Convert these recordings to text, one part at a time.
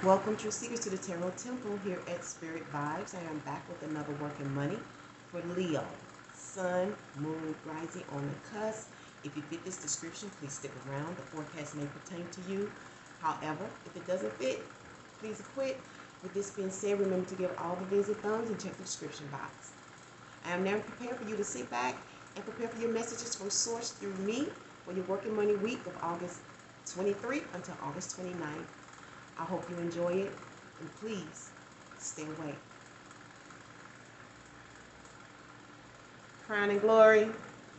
Welcome, true seekers, to the Tarot Temple here at Spirit Vibes. I am back with another working money for Leo. Sun, moon, rising on the cusp. If you fit this description, please stick around. The forecast may pertain to you. However, if it doesn't fit, please quit. With this being said, remember to give all the visit thumbs and check the description box. I am now prepared for you to sit back and prepare for your messages from source through me for your working money week of August 23 until August 29th. I hope you enjoy it, and please stay away. Crown and glory,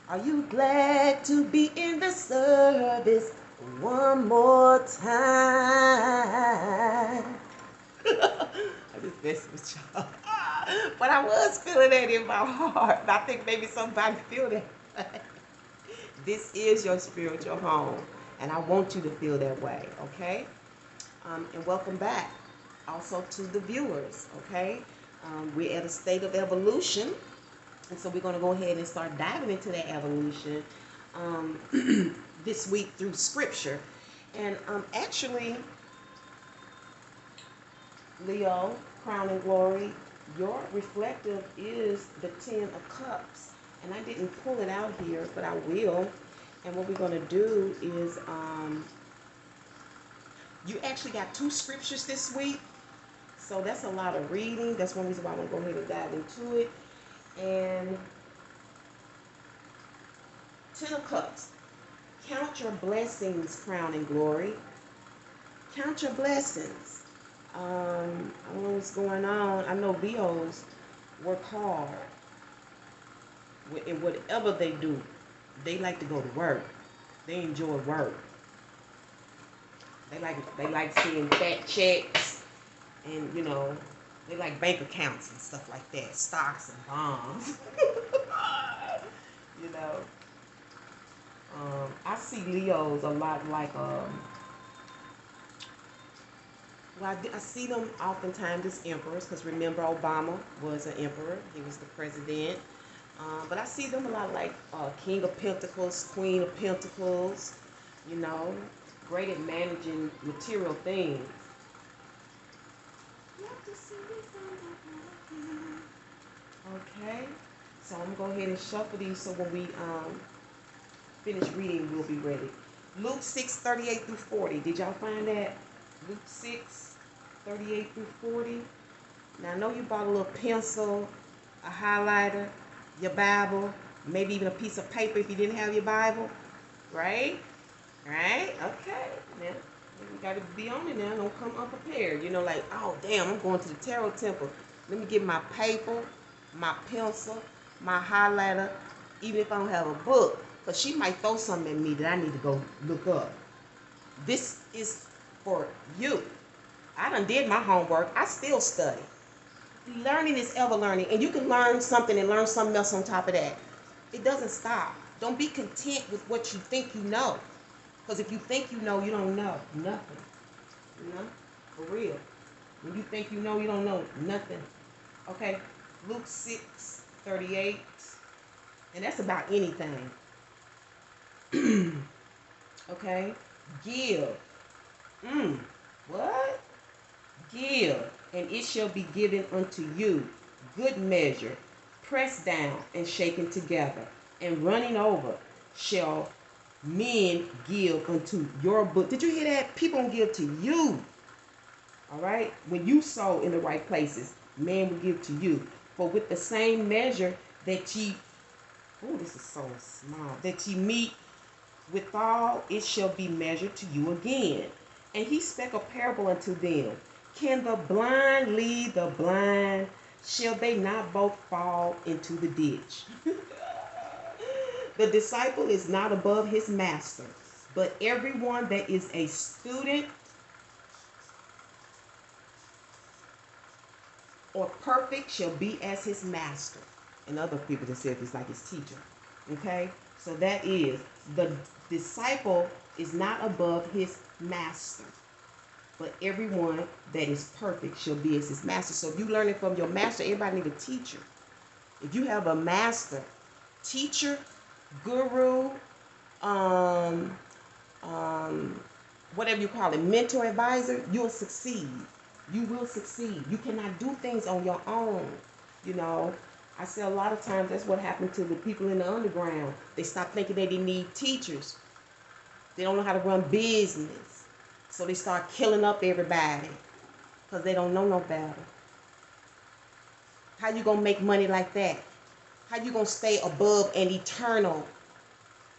are you glad to be in the service one more time? I just messed with y'all. But I was feeling that in my heart. I think maybe somebody feel that. This is your spiritual home, and I want you to feel that way, okay? And welcome back also to the viewers, okay? We're at a state of evolution, and so we're going to go ahead and start diving into that evolution this week through scripture. And actually, Leo, crown and glory, your reflective is the 10 of cups. And I didn't pull it out here, but I will. And what we're going to do is you actually got 2 scriptures this week, so that's a lot of reading. That's one reason why I'm going to go ahead and dive into it. And 10 of Cups. Count your blessings, crown and glory. Count your blessings. I don't know what's going on. I know Leos work hard. In whatever they do, they like to go to work. They enjoy work. They like seeing fat checks, and they like bank accounts and stuff like that, stocks and bonds. you know, I see Leos a lot like well, I see them oftentimes as emperors, because remember Obama was an emperor. He was the president. But I see them a lot like King of Pentacles, Queen of Pentacles. Great at managing material things. Okay, so I'm going to go ahead and shuffle these so when we finish reading, we'll be ready. Luke 6:38 through 40. Did y'all find that? Luke 6:38 through 40. Now, I know you bought a little pencil, a highlighter, your Bible, maybe even a piece of paper if you didn't have your Bible, right? Right? Okay. Now, we got to be on it now. Don't come unprepared. Like, oh, damn, I'm going to the Tarot Temple. Let me get my paper, my pencil, my highlighter, even if I don't have a book. Because she might throw something at me that I need to go look up. This is for you. I done did my homework. I still study. Learning is ever learning. And you can learn something and learn something else on top of that. It doesn't stop. Don't be content with what you think you know. Because if you think you know, you don't know nothing. For real. When you think you know, you don't know nothing. Okay, Luke 6:38. And that's about anything. Okay, give. What? Give, and it shall be given unto you. Good measure, pressed down and shaken together, and running over shall men give unto your book. Did you hear that? People don't give to you. All right? When you sow in the right places, men will give to you. For with the same measure that ye, oh, this is so small, that ye meet withal, it shall be measured to you again. And he spake a parable unto them. Can the blind lead the blind? Shall they not both fall into the ditch? The disciple is not above his master, but everyone that is a student or perfect shall be as his master. And other people that said it's like his teacher. Okay? So that is, the disciple is not above his master, but everyone that is perfect shall be as his master. So if you learn it from your master, everybody need a teacher. If you have a master, teacher, guru, whatever you call it, mentor, advisor, you'll succeed. You will succeed. You cannot do things on your own. You know, I say a lot of times that's what happened to the people in the underground. They stopped thinking they didn't need teachers. They don't know how to run business. So they start killing up everybody because they don't know no better. How you going to make money like that? How you going to stay above and eternal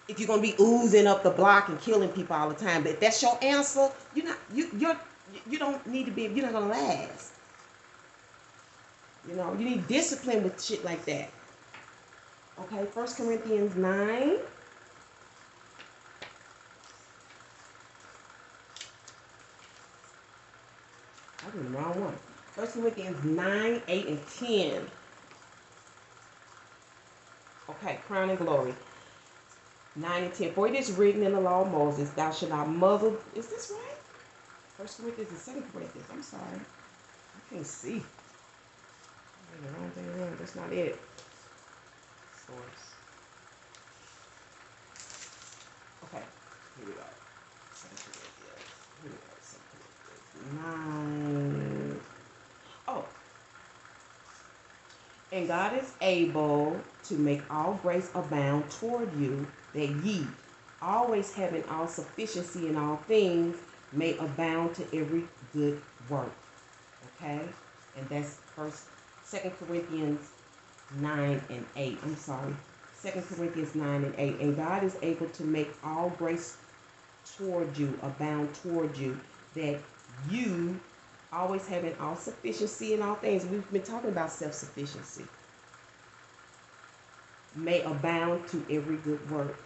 if you're going to be oozing up the block and killing people all the time? But if that's your answer, you don't need to be, you're not going to last. You know, you need discipline with shit like that. Okay, 1 Corinthians 9. I did the wrong one. 1 Corinthians 9, 8, and 10. Okay, crown and glory. 9 and 10. For it is written in the law of Moses, thou shalt not muzzle. Is this right? 1 Corinthians and 2 Corinthians. I'm sorry. I can't see. The wrong thing wrong. That's not it. Source. Okay. Here we go. 2 Corinthians. Here we go. 2 Corinthians 9. Oh. And God is able to make all grace abound toward you, that ye, always having all sufficiency in all things, may abound to every good work. Okay? And that's 2 Corinthians 9 and 8. I'm sorry. 2 Corinthians 9 and 8. And God is able to make all grace toward you, abound toward you, that you, always having all sufficiency in all things. We've been talking about self-sufficiency. May abound to every good work.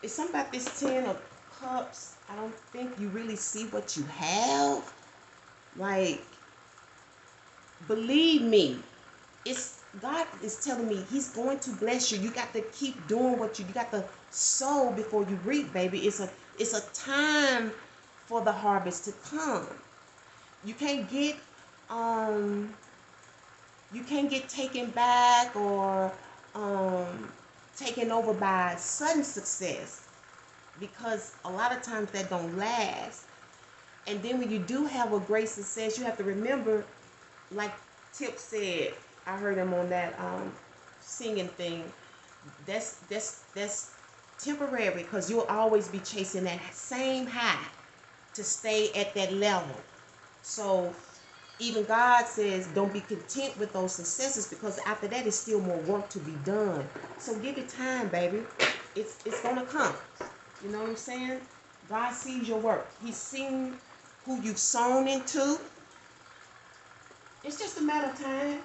It's something about this 10 of cups. I don't think you really see what you have. Like, believe me, God is telling me he's going to bless you. You got to keep doing what you got to sow before you reap, baby. It's a time for the harvest to come. You can't get taken back or taken over by sudden success, because a lot of times that don't last. And then when you do have a great success, you have to remember, like Tip said, I heard him on that singing thing, that's temporary, because you'll always be chasing that same high to stay at that level. So even God says don't be content with those successes, because after that it's still more work to be done. So give it time, baby. It's gonna come. You know what I'm saying? God sees your work. He's seen who you've sown into. It's just a matter of time.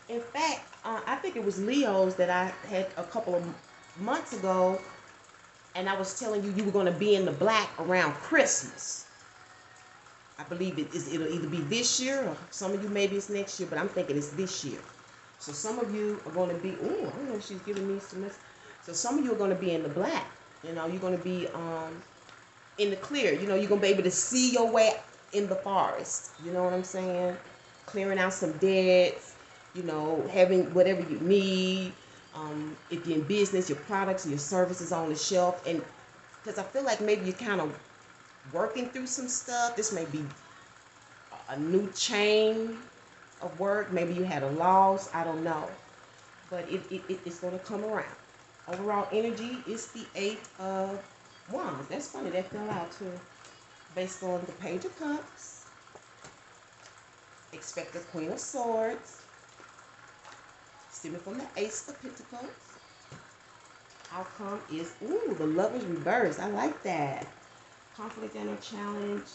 In fact, I think it was Leo's that I had a couple of months ago, and I was telling you were going to be in the black around Christmas. I believe it'll either be this year, or some of you maybe it's next year, but I'm thinking it's this year. So some of you are going to be, I don't know if she's giving me some. So some of you are going to be in the black. You know, you're going to be in the clear. You know, you're going to be able to see your way in the forest. You know what I'm saying? Clearing out some debts, you know, having whatever you need. If you're in business, your products, your services on the shelf. And because I feel like maybe you're kind of working through some stuff. This may be a new chain of work. Maybe you had a loss. I don't know. But it's going to come around. Overall energy is the 8 of Wands. That's funny. That fell out too. Based on the Page of Cups. Expect the Queen of Swords. Stemming from the Ace of Pentacles. Outcome is, the Lover's reverse. I like that. Conflict and a challenge.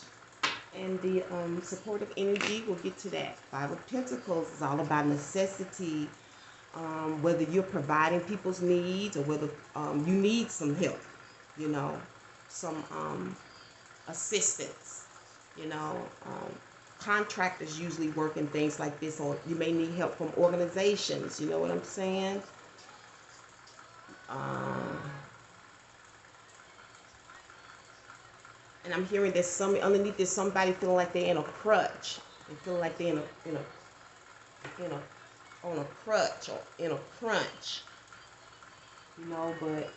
And the supportive energy, we'll get to that. 5 of Pentacles is all about necessity. Whether you're providing people's needs or whether you need some help, you know, some assistance, you know. Contractors usually work in things like this, or you may need help from organizations, you know what I'm saying? And I'm hearing that underneath there's somebody feeling like they're in a crutch. They feel like they're on a crutch or in a crunch, you know. But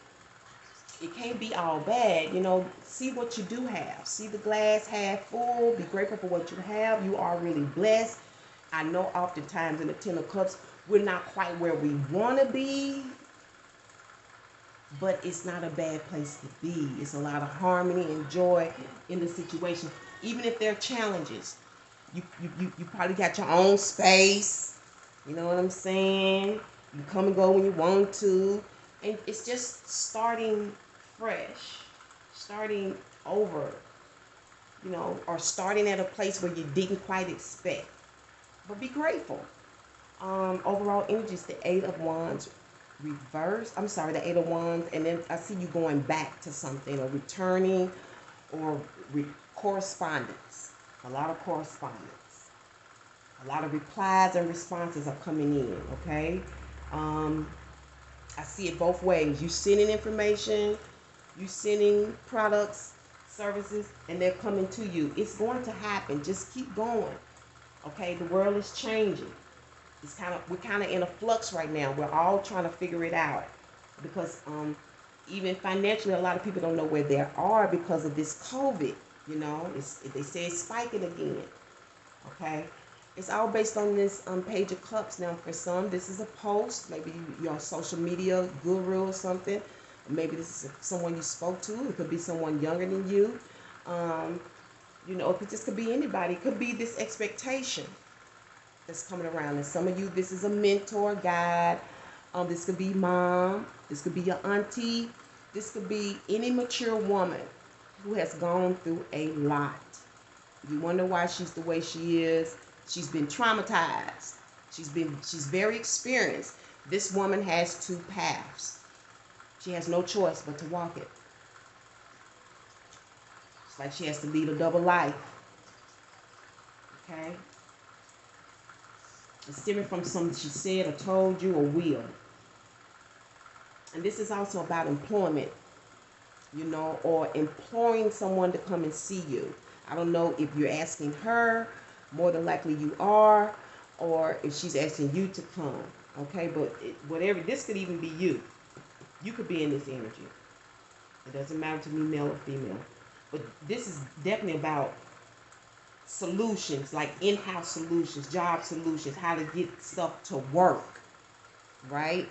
it can't be all bad. You know, see what you do have. See the glass half full. Be grateful for what you have. You are really blessed. I know oftentimes in the Ten of Cups, we're not quite where we want to be, but it's not a bad place to be. It's a lot of harmony and joy in the situation. Even if there are challenges, you probably got your own space. You know what I'm saying? You come and go when you want to. And it's just starting fresh, starting over, you know, or starting at a place where you didn't quite expect. But be grateful. Overall energy is the Eight of Wands reverse. I'm sorry, the Eight of Wands. And then I see you going back to something or returning or correspondence. A lot of correspondence. A lot of replies and responses are coming in, okay? I see it both ways. You sending information, you sending products, services, and they're coming to you. It's going to happen. Just keep going. Okay, the world is changing. We're kind of in a flux right now. We're all trying to figure it out because even financially, a lot of people don't know where they are because of this COVID. You know, they say it's spiking again. Okay, it's all based on this Page of Cups. Now, for some, this is a post. Maybe you're a social media guru or something. Maybe this is someone you spoke to. It could be someone younger than you. You know, this could be anybody. It could be this expectation that's coming around. And some of you, this is a mentor, guide. This could be mom. This could be your auntie. This could be any mature woman who has gone through a lot. You wonder why she's the way she is. She's been traumatized. She's very experienced. This woman has two paths. She has no choice but to walk it. It's like she has to lead a double life. Okay? It's stemming from something she said or told you or will. And this is also about employment, you know, or imploring someone to come and see you. I don't know if you're asking her, more than likely you are, or if she's asking you to come, okay? But whatever, this could even be you. You could be in this energy. It doesn't matter to me, male or female. But this is definitely about solutions, like in-house solutions, job solutions, how to get stuff to work, right?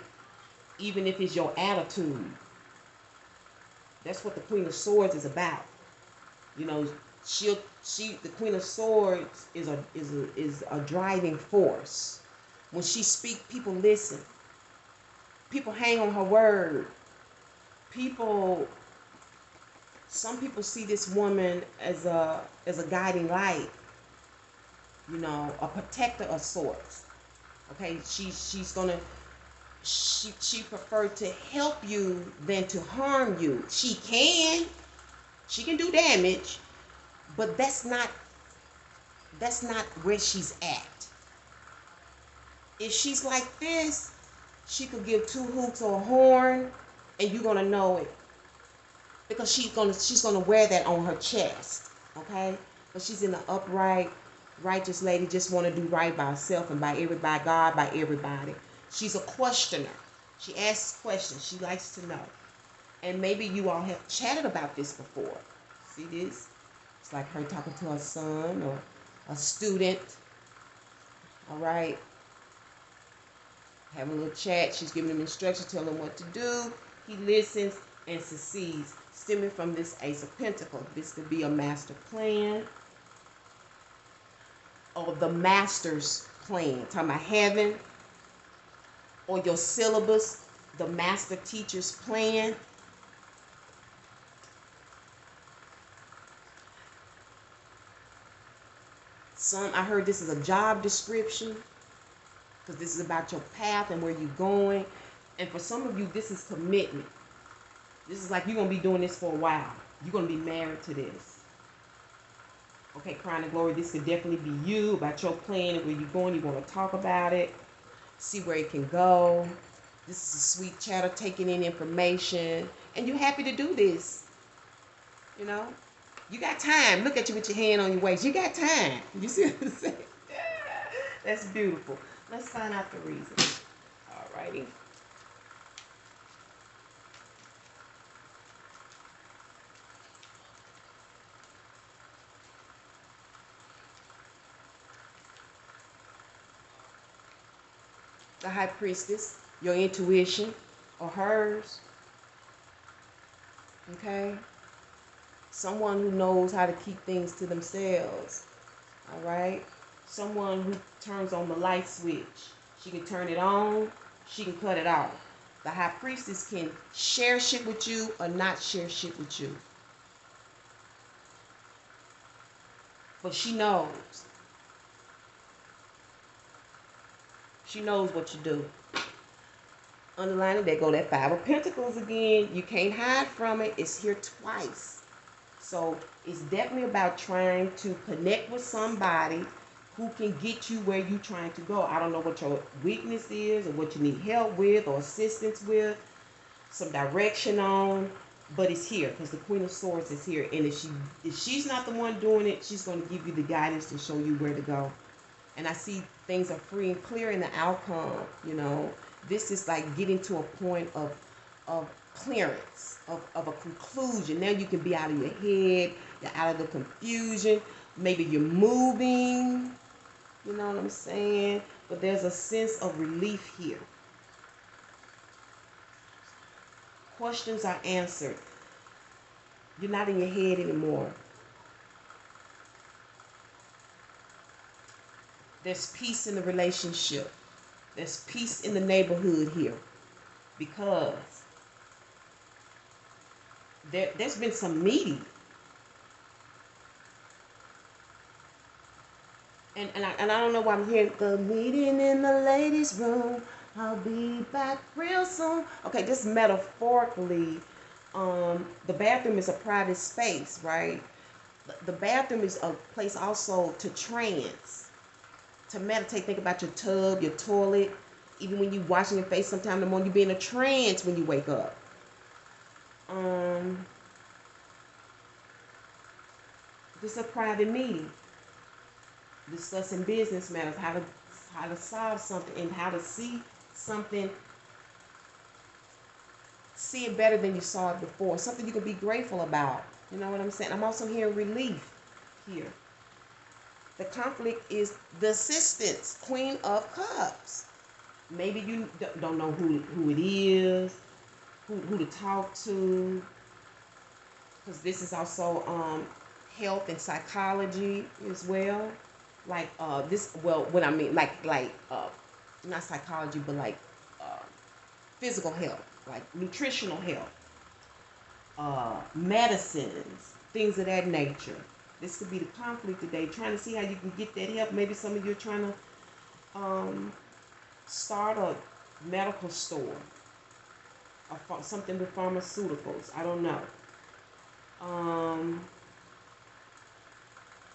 Even if it's your attitude. That's what the Queen of Swords is about. You know, the Queen of Swords is a driving force. When she speaks, people listen. People hang on her word. Some people see this woman as a guiding light. You know, a protector of sorts. Okay, she preferred to help you than to harm you. She can do damage, but that's not where she's at. If she's like this, she could give two hoots or a horn, and you're gonna know it, because she's gonna wear that on her chest, okay? But she's in the upright, righteous lady, just want to do right by herself and by everybody, God, by everybody. She's a questioner. She asks questions. She likes to know. And maybe you all have chatted about this before. See this? It's like her talking to her son or a student. All right. Having a little chat. She's giving him instructions, telling him what to do. He listens and succeeds. Stemming from this Ace of Pentacles. This could be a master plan. Or the master's plan. Talking about heaven. Or your syllabus. The master teacher's plan. I heard this is a job description, because this is about your path and where you're going. And for some of you, this is commitment. This is like you're going to be doing this for a while. You're going to be married to this. Okay, Crown of Glory, this could definitely be you, about your plan and where you're going. You want to talk about it, see where it can go. This is a sweet chatter, taking in information. And you're happy to do this. You know? You got time. Look at you with your hand on your waist. You got time. You see what I'm saying? That's beautiful. Let's find out the reason. All righty. The high priestess, your intuition, or hers. Okay? Someone who knows how to keep things to themselves. All right? Someone who turns on the light switch. She can turn it on, she can cut it off. The high priestess can share shit with you or not share shit with you. But she knows. She knows what you do. Underlining, there go that Five of Pentacles again. You can't hide from it. It's here twice. So it's definitely about trying to connect with somebody who can get you where you're trying to go. I don't know what your weakness is or what you need help with or assistance with, some direction on, but it's here because the Queen of Swords is here. And if she's not the one doing it, she's going to give you the guidance to show you where to go. And I see things are free and clear in the outcome, you know. This is like getting to a point of clearance, of a conclusion. Now you can be out of your head, you're out of the confusion. Maybe you're moving, you know what I'm saying? But there's a sense of relief here. Questions are answered. You're not in your head anymore. There's peace in the relationship. There's peace in the neighborhood here. Because there's been some meeting. And I don't know why I'm hearing the meeting in the ladies' room. I'll be back real soon. Okay, just metaphorically, the bathroom is a private space, right? The bathroom is a place also to trance, to meditate. Think about your tub, your toilet. Even when you're washing your face sometime in the morning, you be in a trance when you wake up. This is a private meeting. Discussing business matters, how to solve something and how to see something, see it better than you saw it before. Something you can be grateful about. You know what I'm saying? I'm also hearing relief here. The conflict is the assistance, Queen of Cups. Maybe you don't know who it is, who to talk to, because this is also health and psychology as well. Like this, well, what I mean, like not psychology, but like physical health, like nutritional health, medicines, things of that nature. This could be the conflict today, trying to see how you can get that help. Maybe some of you are trying to start a medical store, or something with pharmaceuticals. I don't know.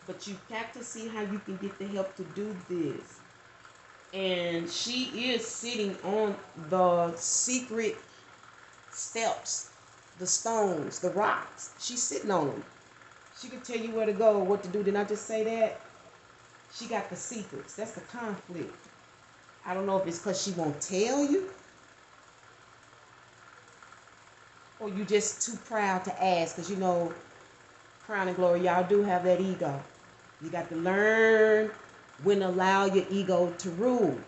But you have to see how you can get the help to do this. And she is sitting on the secret steps, the stones, the rocks. She's sitting on them. She can tell you where to go, what to do. Didn't I just say that? She got the secrets. That's the conflict. I don't know if it's because she won't tell you, or you just too proud to ask. Because you know, Crown and Glory, y'all do have that ego. You got to learn when to allow your ego to rule.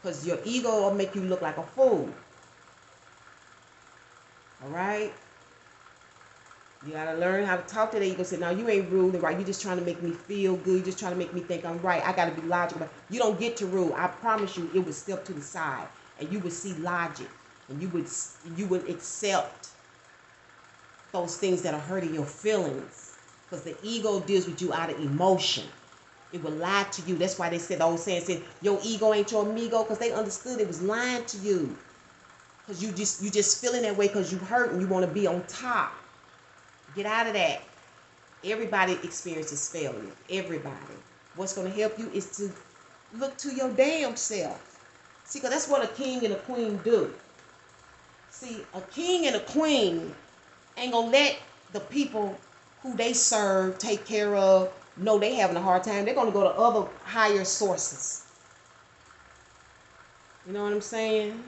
Because your ego will make you look like a fool. Alright? You got to learn how to talk to the ego. Say, no, you ain't ruling right. You're just trying to make me feel good. You're just trying to make me think I'm right. I got to be logical. You don't get to rule. I promise you, it would step to the side. And you would see logic. And you would accept those things that are hurting your feelings. Because the ego deals with you out of emotion. It will lie to you. That's why they said, the old saying said, your ego ain't your amigo. Because they understood it was lying to you. Because you just feeling that way because you hurt and you want to be on top. Get out of that. Everybody experiences failure. Everybody. What's going to help you is to look to your damn self. See, because that's what a king and a queen do. See, a king and a queen ain't going to let the people who they serve, take care of, know they having a hard time. They're going to go to other higher sources. You know what I'm saying?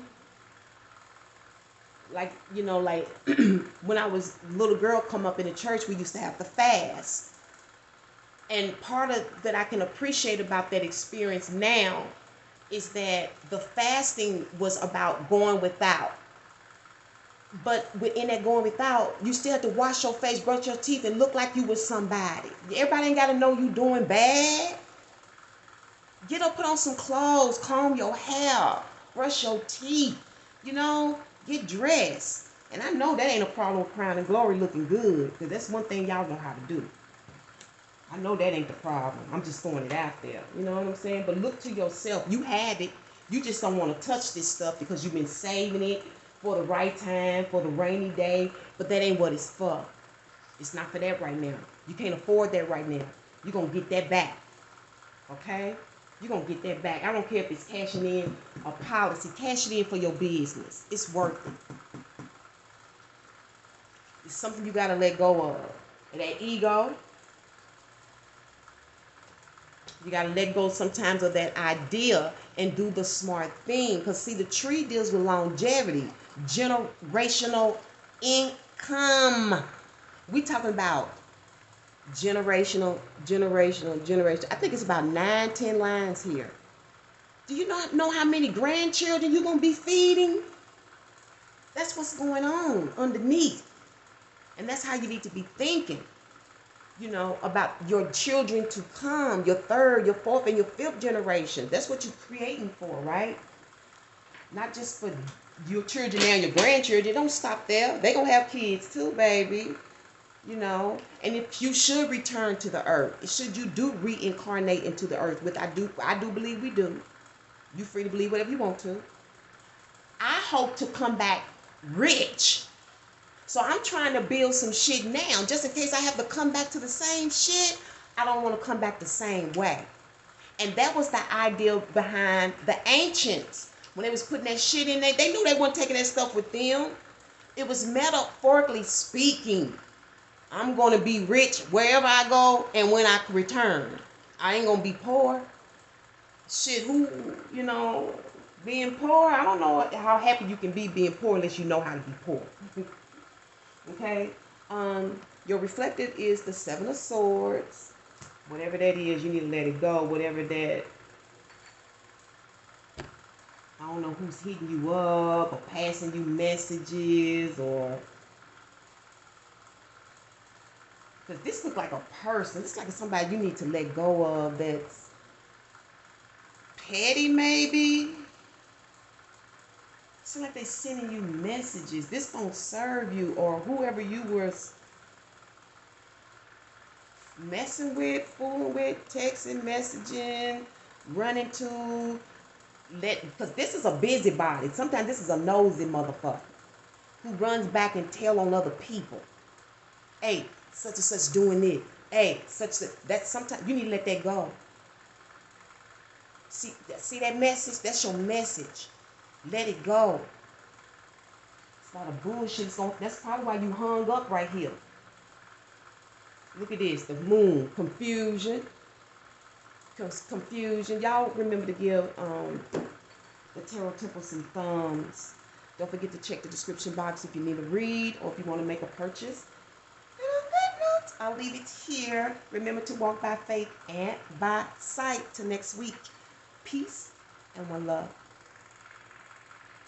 Like, you know, like when I was a little girl come up in the church, we used to have to fast. And part of that I can appreciate about that experience now is that the fasting was about going without. But in that going without, you still have to wash your face, brush your teeth, and look like you was somebody. Everybody ain't got to know you doing bad. Get up, put on some clothes, comb your hair, brush your teeth, get dressed. And I know that ain't a problem with Crown and Glory looking good, because that's one thing y'all know how to do. I know that ain't the problem. I'm just throwing it out there. You know what I'm saying? But look to yourself. You have it. You just don't want to touch this stuff because you've been saving it for the right time, for the rainy day. But that ain't what it's for. It's not for that right now. You can't afford that right now. You're going to get that back. Okay? You're going to get that back. I don't care if it's cashing in a policy. Cash it in for your business. It's worth it. It's something you got to let go of. And that ego, you got to let go sometimes of that idea and do the smart thing. Because, see, the tree deals with longevity, generational income. We talking about generational. I think it's about 9, 10 lines here. Do you not know how many grandchildren you're going to be feeding? That's what's going on underneath. And that's how you need to be thinking. About your children to come, your third, your fourth, and your fifth generation. That's what you're creating for, right? Not just for your children now and your grandchildren. Don't stop there. They're going to have kids too, baby. And if you should return to the earth, should you do reincarnate into the earth, which I do believe we do. You're free to believe whatever you want to. I hope to come back rich. So I'm trying to build some shit now, just in case I have to come back to the same shit. I don't want to come back the same way. And that was the idea behind the ancients. When they was putting that shit in there, they knew they weren't taking that stuff with them. It was metaphorically speaking. I'm going to be rich wherever I go and when I return. I ain't going to be poor. Shit, being poor, I don't know how happy you can be being poor unless you know how to be poor. Okay, your reflective is the Seven of Swords. Whatever that is, you need to let it go. Whatever that, I don't know who's hitting you up or passing you messages or, because this looks like a person. This is like somebody you need to let go of that's petty, maybe. It's like they're sending you messages. This don't serve you, or whoever you were messing with, fooling with, texting, messaging, running to, because this is a busybody. Sometimes this is a nosy motherfucker who runs back and tell on other people. Hey, such and such doing this. Hey, that. Sometimes you need to let that go. See that message? That's your message. Let it go. It's not a bullshit. That's probably why you hung up right here. Look at this. The moon. Confusion. Confusion. Y'all remember to give the Tarot Temple some thumbs. Don't forget to check the description box if you need a read or if you want to make a purchase. And on that note, I'll leave it here. Remember to walk by faith and by sight. Till next week. Peace and one love.